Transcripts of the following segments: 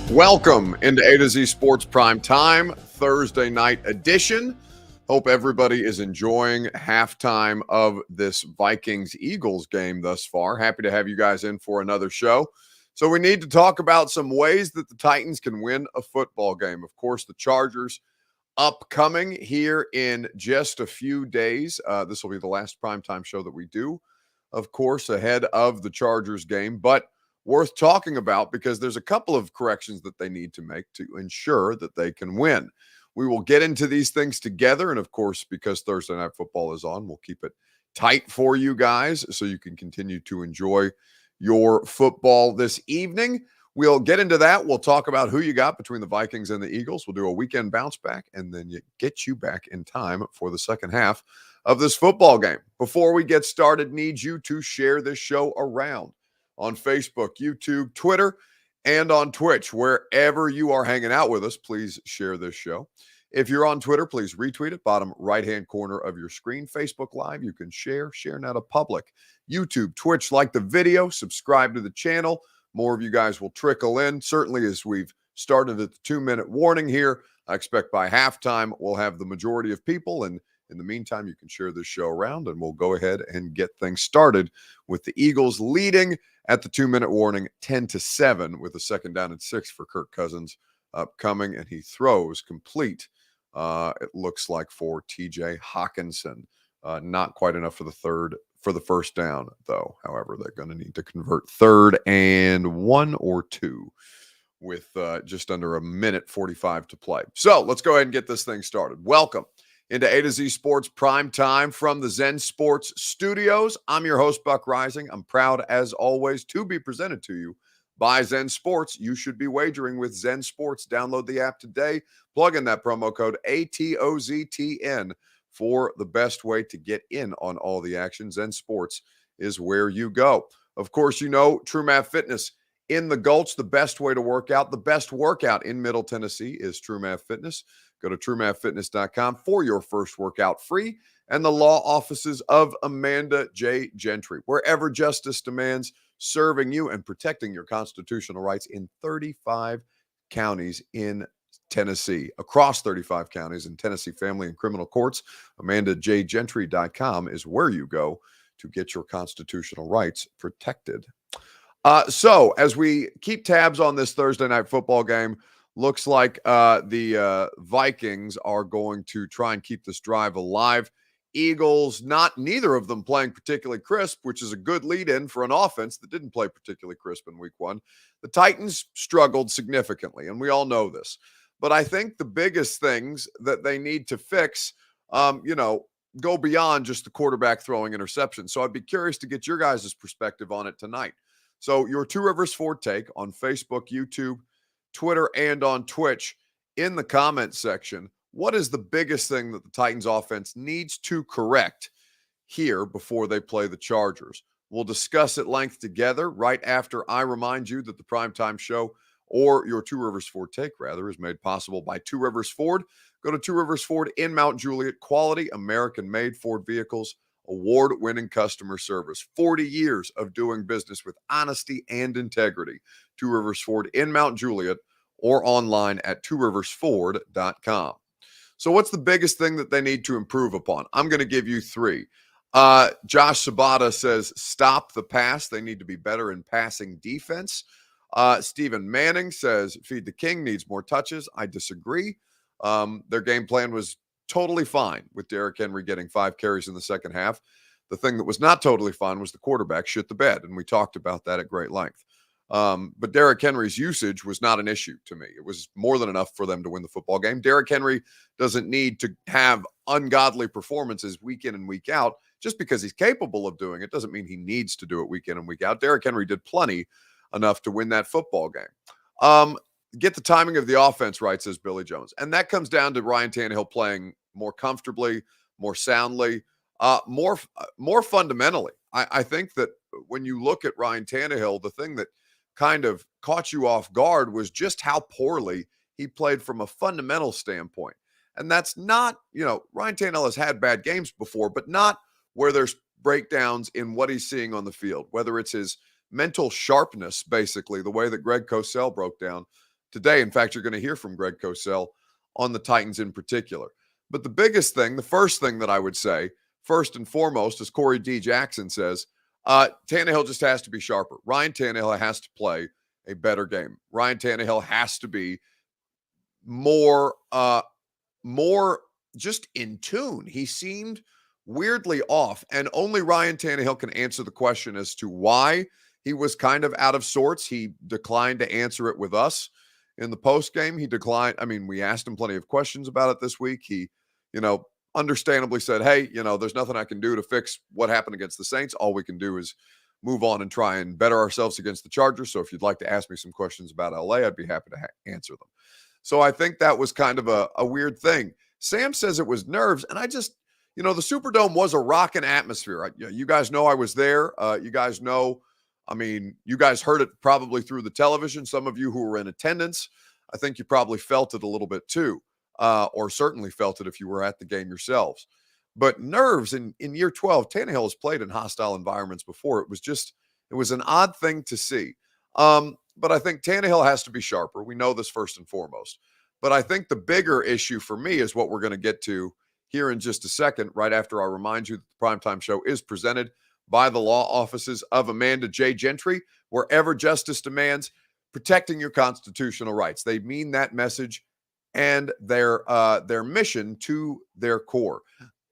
Welcome into A to Z Sports Prime Time, Thursday night edition. Hope everybody is enjoying halftime of this Vikings-Eagles game thus far. Happy to have you guys in for another show. So we need to talk about some ways that the Titans can win a football game. Of course, the Chargers upcoming here in just a few days. This will be the last primetime show that we do, of course, ahead of the Chargers game. But worth talking about because there's a couple of corrections that they need to make to ensure that they can win. We will get into these things together. And of course, because Thursday Night Football is on, we'll keep it tight for you guys so you can continue to enjoy your football this evening. We'll get into that. We'll talk about who you got between the Vikings and the Eagles. We'll do a weekend bounce back and then get you back in time for the second half of this football game. Before we get started, need you to share this show around on Facebook, YouTube, Twitter, and on Twitch. Wherever you are hanging out with us, please share this show. If you're on Twitter, please retweet it, bottom right-hand corner of your screen. Facebook Live, you can share now to public. YouTube, Twitch, like the video, subscribe to the channel. More of you guys will trickle in. Certainly as we've started at the 2-minute warning here, I expect by halftime we'll have the majority of people, and in the meantime, you can share this show around, and we'll go ahead and get things started with the Eagles leading at the 2-minute warning, 10-7, with a 2nd down and 6 for Kirk Cousins upcoming, and he throws complete. It looks like for T.J. Hawkinson, not quite enough for the first down, though. However, they're going to need to convert 3rd and 1 or 2 with just under a minute 45 to play. So let's go ahead and get this thing started. Welcome into A to Z Sports Prime Time from the Zen Sports Studios. I'm your host, Buck Rising. I'm proud, as always, to be presented to you by Zen Sports. You should be wagering with Zen Sports. Download the app today. Plug in that promo code ATOZTN for the best way to get in on all the action. Zen Sports is where you go. Of course, you know True Math Fitness in the Gulch, the best way to work out. The best workout in Middle Tennessee is True Math Fitness. Go to TrueMathFitness.com for your first workout free, and the law offices of Amanda J. Gentry, wherever justice demands, serving you and protecting your constitutional rights in 35 counties in Tennessee, across 35 counties in Tennessee family and criminal courts. AmandaJGentry.com is where you go to get your constitutional rights protected. So as we keep tabs on this Thursday night football game, looks like the Vikings are going to try and keep this drive alive. Eagles, neither of them playing particularly crisp, which is a good lead-in for an offense that didn't play particularly crisp in week 1. The Titans struggled significantly, and we all know this. But I think the biggest things that they need to fix, go beyond just the quarterback throwing interceptions. So I'd be curious to get your guys' perspective on it tonight. So your Two Rivers Ford take on Facebook, YouTube, Twitter, and on Twitch in the comment section. What is the biggest thing that the Titans offense needs to correct here before they play the Chargers? We'll discuss at length together right after I remind you that the primetime show, or your Two Rivers Ford take rather, is made possible by Two Rivers Ford. Go to Two Rivers Ford in Mount Juliet. Quality American-made Ford vehicles, award-winning customer service, 40 years of doing business with honesty and integrity. Two Rivers Ford in Mount Juliet, or online at tworiversford.com. So what's the biggest thing that they need to improve upon? I'm going to give you 3. Josh Sabata says, stop the pass. They need to be better in passing defense. Stephen Manning says, Feed the King needs more touches. I disagree. Their game plan was totally fine with Derrick Henry getting 5 carries in the second half. The thing that was not totally fine was the quarterback shit the bed, and we talked about that at great length. But Derrick Henry's usage was not an issue to me. It was more than enough for them to win the football game. Derrick Henry doesn't need to have ungodly performances week in and week out. Just because he's capable of doing it doesn't mean he needs to do it week in and week out. Derrick Henry did plenty enough to win that football game. Get the timing of the offense right, says Billy Jones. And that comes down to Ryan Tannehill playing more comfortably, more soundly, more fundamentally. I think that when you look at Ryan Tannehill, the thing that kind of caught you off guard was just how poorly he played from a fundamental standpoint. And that's not, Ryan Tannehill has had bad games before, but not where there's breakdowns in what he's seeing on the field, whether it's his mental sharpness, basically, the way that Greg Cosell broke down today. In fact, you're going to hear from Greg Cosell on the Titans in particular. But the biggest thing, the first thing that I would say, first and foremost, as Corey D. Jackson says, Tannehill just has to be sharper. Ryan Tannehill has to play a better game. Ryan Tannehill has to be more just in tune. He seemed weirdly off, and only Ryan Tannehill can answer the question as to why he was kind of out of sorts. He declined to answer it with us in the post game. He declined. I mean, we asked him plenty of questions about it this week. He, understandably said, hey, there's nothing I can do to fix what happened against the Saints. All we can do is move on and try and better ourselves against the Chargers. So if you'd like to ask me some questions about LA, I'd be happy to answer them. So I think that was kind of a weird thing. Sam says it was nerves, and I just, the Superdome was a rocking atmosphere. You guys know I was there. You guys know, you guys heard it probably through the television. Some of you who were in attendance, I think you probably felt it a little bit too, or certainly felt it if you were at the game yourselves. But nerves in year 12, Tannehill has played in hostile environments before. It was an odd thing to see. But I think Tannehill has to be sharper. We know this first and foremost. But I think the bigger issue for me is what we're going to get to here in just a second, right after I remind you that the Primetime Show is presented by the law offices of Amanda J. Gentry, wherever justice demands, protecting your constitutional rights. They mean that message and their mission to their core.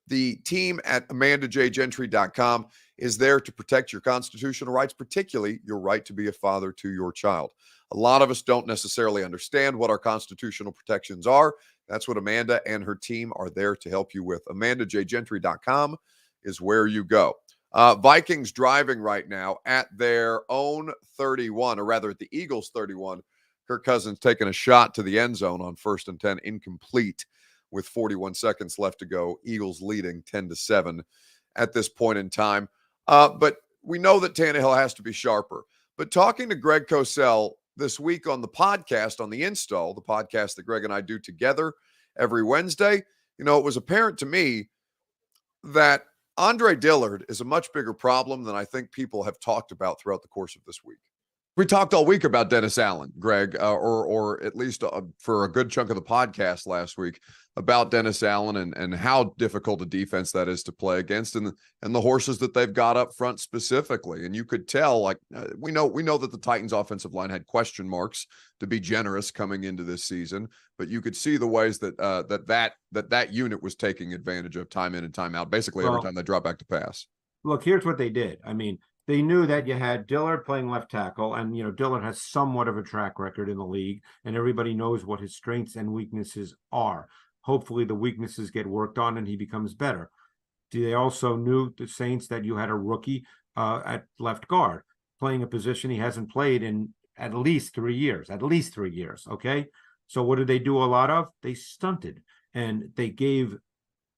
The team at AmandaJGentry.com is there to protect your constitutional rights, particularly your right to be a father to your child. A lot of us don't necessarily understand what our constitutional protections are. That's what Amanda and her team are there to help you with. AmandaJGentry.com is where you go. Vikings driving right now at their own 31, or rather at the Eagles' 31. Kirk Cousins taking a shot to the end zone on 1st and 10, incomplete with 41 seconds left to go. Eagles leading 10-7 at this point in time. But we know that Tannehill has to be sharper. But talking to Greg Cosell this week on the podcast, on the Install, the podcast that Greg and I do together every Wednesday, it was apparent to me that Andre Dillard is a much bigger problem than I think people have talked about throughout the course of this week. We talked all week about Dennis Allen, Greg, or at least for a good chunk of the podcast last week about Dennis Allen and how difficult a defense that is to play against, and the horses that they've got up front specifically. And you could tell, we know that the Titans' offensive line had question marks, to be generous, coming into this season, but you could see the ways that that unit was taking advantage of time in and time out, basically every time they drop back to pass. Look, here's what they did. They knew that you had Dillard playing left tackle, and Dillard has somewhat of a track record in the league, and everybody knows what his strengths and weaknesses are. Hopefully the weaknesses get worked on and he becomes better. They also knew, the Saints, that you had a rookie at left guard playing a position he hasn't played in at least 3 years. Okay, so what did they do a lot of? They stunted, and they gave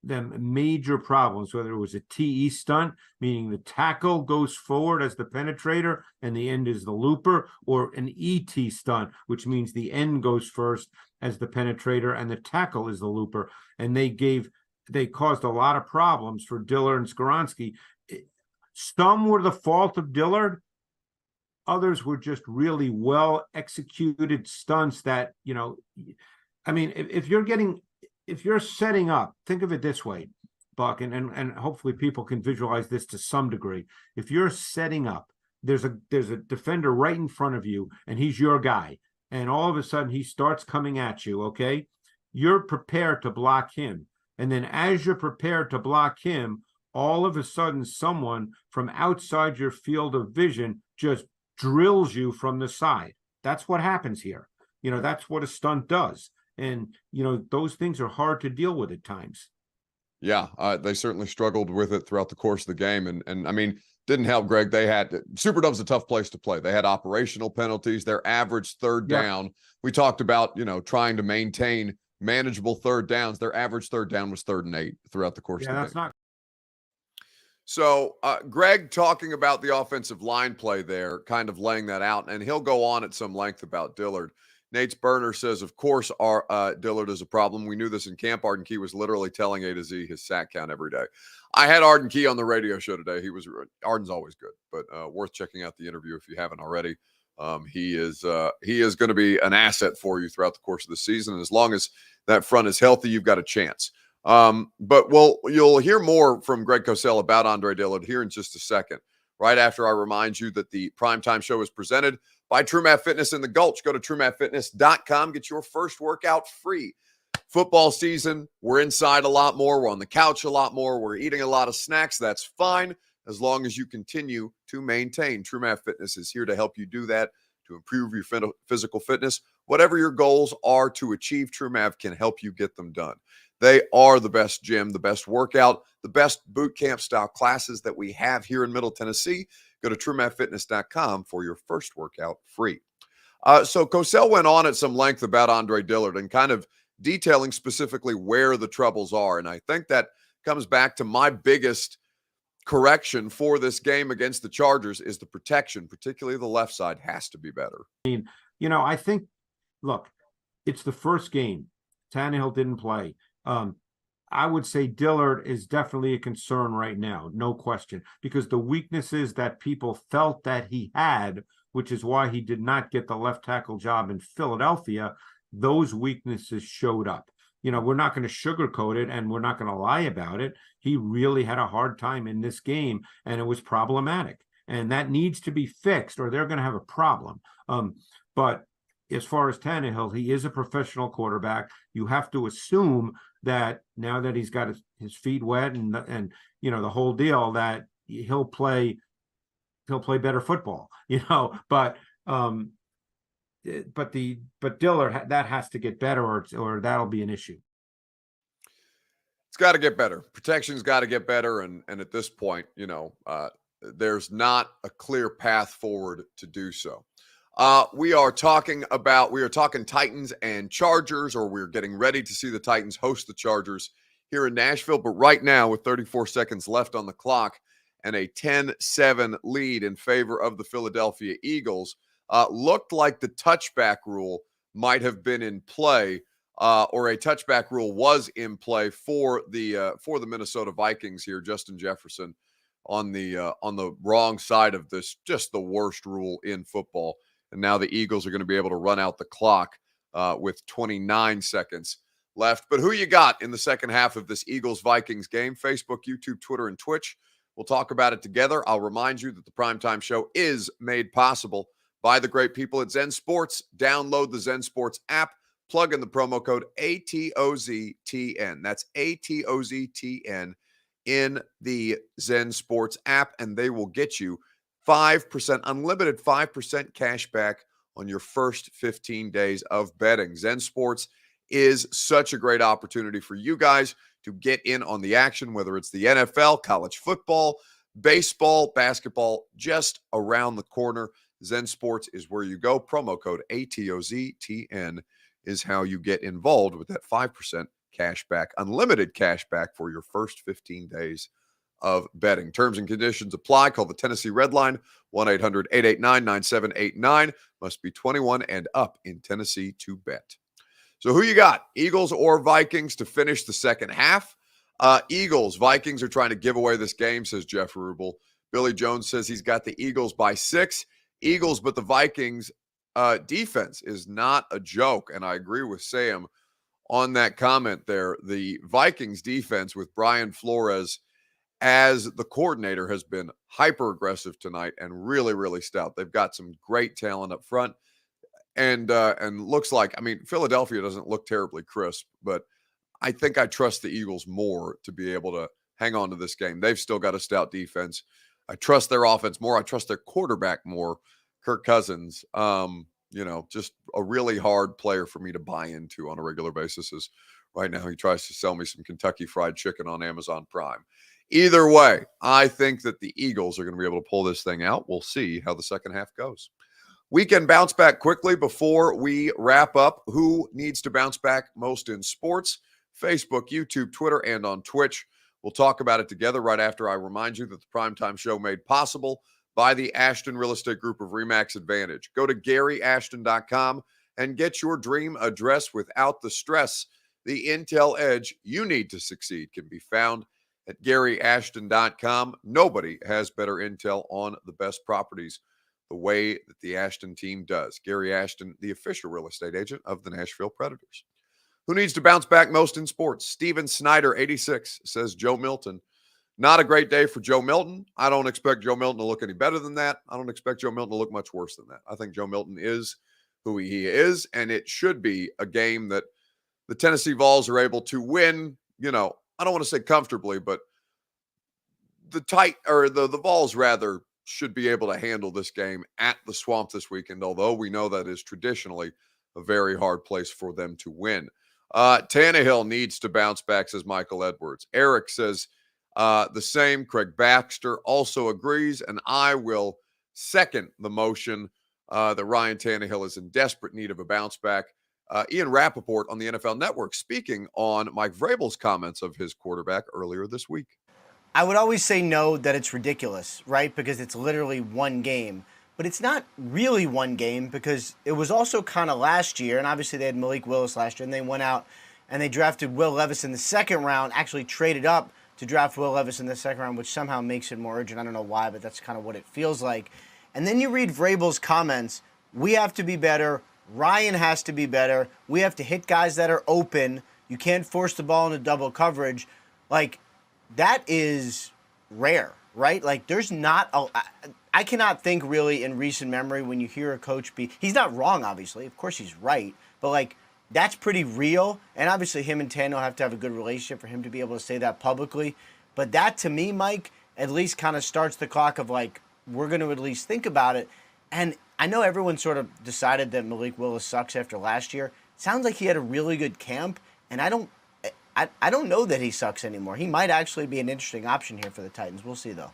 them major problems, whether it was a TE stunt, meaning the tackle goes forward as the penetrator and the end is the looper, or an ET stunt, which means the end goes first as the penetrator and the tackle is the looper. And they caused a lot of problems for Dillard and Skoronski. Some were the fault of Dillard. Others were just really well executed stunts that, if you're setting up, think of it this way, Buck, and hopefully people can visualize this to some degree. If you're setting up, there's a defender right in front of you, and he's your guy, and all of a sudden he starts coming at you, okay? You're prepared to block him. And then as you're prepared to block him, all of a sudden someone from outside your field of vision just drills you from the side. That's what happens here. That's what a stunt does. And, those things are hard to deal with at times. Yeah, they certainly struggled with it throughout the course of the game. And didn't help, Greg. Superdome's a tough place to play. They had operational penalties. Their average third down. We talked about, trying to maintain manageable third downs. Their average third down was 3rd and 8 throughout the course of the game. That's not. So Greg talking about the offensive line play there, kind of laying that out, and he'll go on at some length about Dillard. Nate's burner says, of course, our Dillard is a problem. We knew this in camp. Arden Key was literally telling A to Z his sack count every day. I had Arden Key on the radio show today. Arden's always good, but worth checking out the interview if you haven't already. He is going to be an asset for you throughout the course of the season. And as long as that front is healthy, you've got a chance. But you'll hear more from Greg Cosell about Andre Dillard here in just a second, right after I remind you that the Primetime Show is presented by TrueMath Fitness in the Gulch. Go to TrueMathFitness.com. Get your first workout free. Football season, we're inside a lot more. We're on the couch a lot more. We're eating a lot of snacks. That's fine as long as you continue to maintain. TrueMath Fitness is here to help you do that, to improve your physical fitness. Whatever your goals are to achieve, TrueMath can help you get them done. They are the best gym, the best workout, the best boot camp style classes that we have here in Middle Tennessee. Go to TrueMathFitness.com for your first workout free. So Cosell went on at some length about Andre Dillard and kind of detailing specifically where the troubles are. And I think that comes back to my biggest correction for this game against the Chargers is the protection, particularly the left side, has to be better. I think, look, it's the first game. Tannehill didn't play. I would say Dillard is definitely a concern right now, no question, because the weaknesses that people felt that he had, which is why he did not get the left tackle job in Philadelphia, those weaknesses showed up. We're not going to sugarcoat it and we're not going to lie about it. He really had a hard time in this game and it was problematic. And that needs to be fixed or they're going to have a problem. But as far as Tannehill, he is a professional quarterback. You have to assume that now that he's got his feet wet and the whole deal, that he'll play better football. But Dillard, that has to get better or that'll be an issue. It's got to get better. Protection's got to get better, and at this point, there's not a clear path forward to do so. We are talking Titans and Chargers, or we're getting ready to see the Titans host the Chargers here in Nashville. But right now, with 34 seconds left on the clock and a 10-7 lead in favor of the Philadelphia Eagles, looked like the touchback rule might have been in play, or a touchback rule was in play for the Minnesota Vikings here. Justin Jefferson on the wrong side of this, just the worst rule in football. And now the Eagles are going to be able to run out the clock with 29 seconds left. But who you got in the second half of this Eagles-Vikings game? Facebook, YouTube, Twitter, and Twitch. We'll talk about it together. I'll remind you that the Primetime Show is made possible by the great people at Zen Sports. Download the Zen Sports app. Plug in the promo code ATOZTN. That's ATOZTN in the Zen Sports app, and they will get you 5%, unlimited 5% cash back on your first 15 days of betting. Zen Sports is such a great opportunity for you guys to get in on the action, whether it's the NFL, college football, baseball, basketball, just around the corner. Zen Sports is where you go. Promo code ATOZTN is how you get involved with that 5% cash back, unlimited cash back for your first 15 days of betting. Terms and conditions apply. Call the Tennessee Red Line, 1-800-889-9789. Must be 21 and up in Tennessee to bet. So who you got? Eagles or Vikings to finish the second half? Eagles. Vikings are trying to give away this game, says Jeff Rubel. Billy Jones says he's got the Eagles by 6. Eagles, but the Vikings defense is not a joke. And I agree with Sam on that comment there. The Vikings defense with Brian Flores as the coordinator has been hyper aggressive tonight and really, really stout. They've got some great talent up front. And looks like, Philadelphia doesn't look terribly crisp, but I think I trust the Eagles more to be able to hang on to this game. They've still got a stout defense. I trust their offense more. I trust their quarterback more, Kirk Cousins. Just a really hard player for me to buy into on a regular basis. Is right now he tries to sell me some Kentucky Fried Chicken on Amazon Prime. Either way, I think that the Eagles are going to be able to pull this thing out. We'll see how the second half goes. We can bounce back quickly before we wrap up. Who needs to bounce back most in sports? Facebook, YouTube, Twitter, and on Twitch. We'll talk about it together right after I remind you that the Primetime Show made possible by the Ashton Real Estate Group of RE/MAX Advantage. Go to GaryAshton.com and get your dream address without the stress. The Intel edge you need to succeed can be found at GaryAshton.com. Nobody has better intel on the best properties the way that the Ashton team does. Gary Ashton, the official real estate agent of the Nashville Predators. Who needs to bounce back most in sports? Steven Snyder, 86, says Joe Milton. Not a great day for Joe Milton. I don't expect Joe Milton to look any better than that. I don't expect Joe Milton to look much worse than that. I think Joe Milton is who he is, and it should be a game that the Tennessee Vols are able to win, I don't want to say comfortably, but the Vols rather should be able to handle this game at the Swamp this weekend, although we know that is traditionally a very hard place for them to win. Tannehill needs to bounce back, says Michael Edwards. Eric says the same. Craig Baxter also agrees, and I will second the motion that Ryan Tannehill is in desperate need of a bounce back. Ian Rappaport on the NFL Network speaking on Mike Vrabel's comments of his quarterback earlier this week. I would always say no, that it's ridiculous, right? Because it's literally one game. But it's not really one game because it was also kind of last year, and obviously they had Malik Willis last year, and they went out and they drafted Will Levis in the second round, actually traded up to draft Will Levis in the second round, which somehow makes it more urgent. I don't know why, but that's kind of what it feels like. And then you read Vrabel's comments. We have to be better. Ryan has to be better. We have to hit guys that are open. You can't force the ball into double coverage. Like, that is rare, right? Like, there's not I cannot think really in recent memory when you hear a coach he's not wrong, obviously. Of course he's right. But, like, that's pretty real. And obviously him and Tannehill have to have a good relationship for him to be able to say that publicly. But that, to me, Mike, at least kind of starts the clock of, like, we're going to at least think about it. And I know everyone sort of decided that Malik Willis sucks after last year. Sounds like he had a really good camp. And I don't know that he sucks anymore. He might actually be an interesting option here for the Titans. We'll see, though.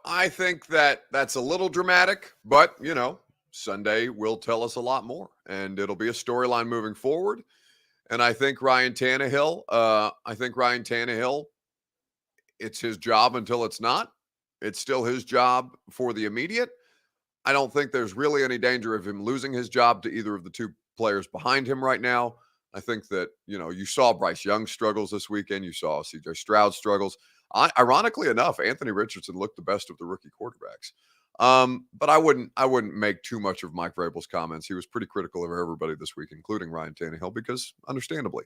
I think that's a little dramatic, but, Sunday will tell us a lot more, and it'll be a storyline moving forward. And I think Ryan Tannehill, it's his job until it's not. It's still his job for the immediate. I don't think there's really any danger of him losing his job to either of the two players behind him right now. I think that, you saw Bryce Young struggles this weekend. You saw CJ Stroud struggles. Ironically enough, Anthony Richardson looked the best of the rookie quarterbacks. But I wouldn't make too much of Mike Vrabel's comments. He was pretty critical of everybody this week, including Ryan Tannehill, because understandably,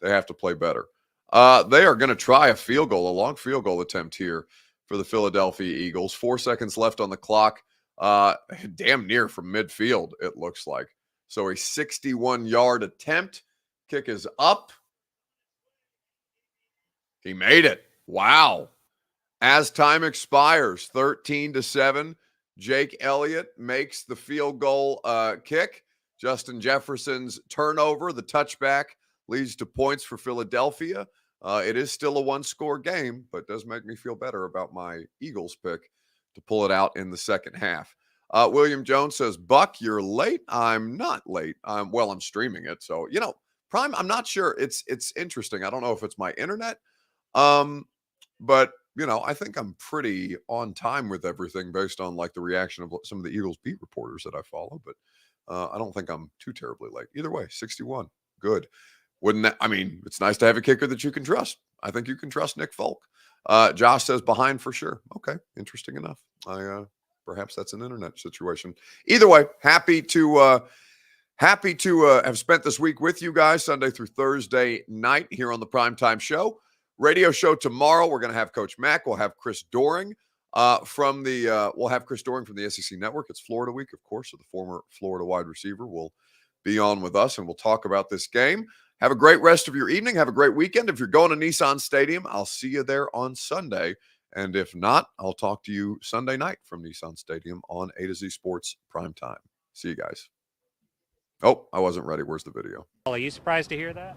they have to play better. They are going to try a long field goal attempt here for the Philadelphia Eagles. 4 seconds left on the clock. Damn near from midfield, it looks like. So a 61-yard attempt. Kick is up. He made it. Wow. As time expires, 13-7, Jake Elliott makes the field goal kick. Justin Jefferson's turnover, the touchback, leads to points for Philadelphia. It is still a one-score game, but does make me feel better about my Eagles pick to pull it out in the second half. William Jones says, Buck, you're late. I'm not late. I'm streaming it. So, Prime, I'm not sure. It's interesting. I don't know if it's my internet. But, I think I'm pretty on time with everything based on like the reaction of some of the Eagles beat reporters that I follow. But I don't think I'm too terribly late. Either way, 61. Good. It's nice to have a kicker that you can trust. I think you can trust Nick Folk. Josh says behind for sure. Okay. Interesting enough. Perhaps that's an internet situation. Either way, happy to have spent this week with you guys Sunday through Thursday night here on the Primetime Show. Radio show tomorrow. We're going to have Coach Mack. We'll have Chris Doering from the SEC Network. It's Florida week, of course. So the former Florida wide receiver will be on with us, and we'll talk about this game. Have a great rest of your evening. Have a great weekend. If you're going to Nissan Stadium, I'll see you there on Sunday. And if not, I'll talk to you Sunday night from Nissan Stadium on A to Z Sports Primetime. See you guys. Oh, I wasn't ready. Where's the video? Are you surprised to hear that?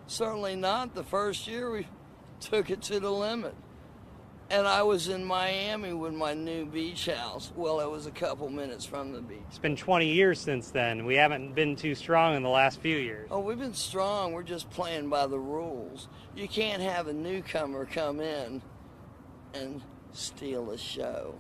Certainly not. The first year we took it to the limit. And I was in Miami with my new beach house. Well, it was a couple minutes from the beach. It's been 20 years since then. We haven't been too strong in the last few years. Oh, we've been strong. We're just playing by the rules. You can't have a newcomer come in and steal the show.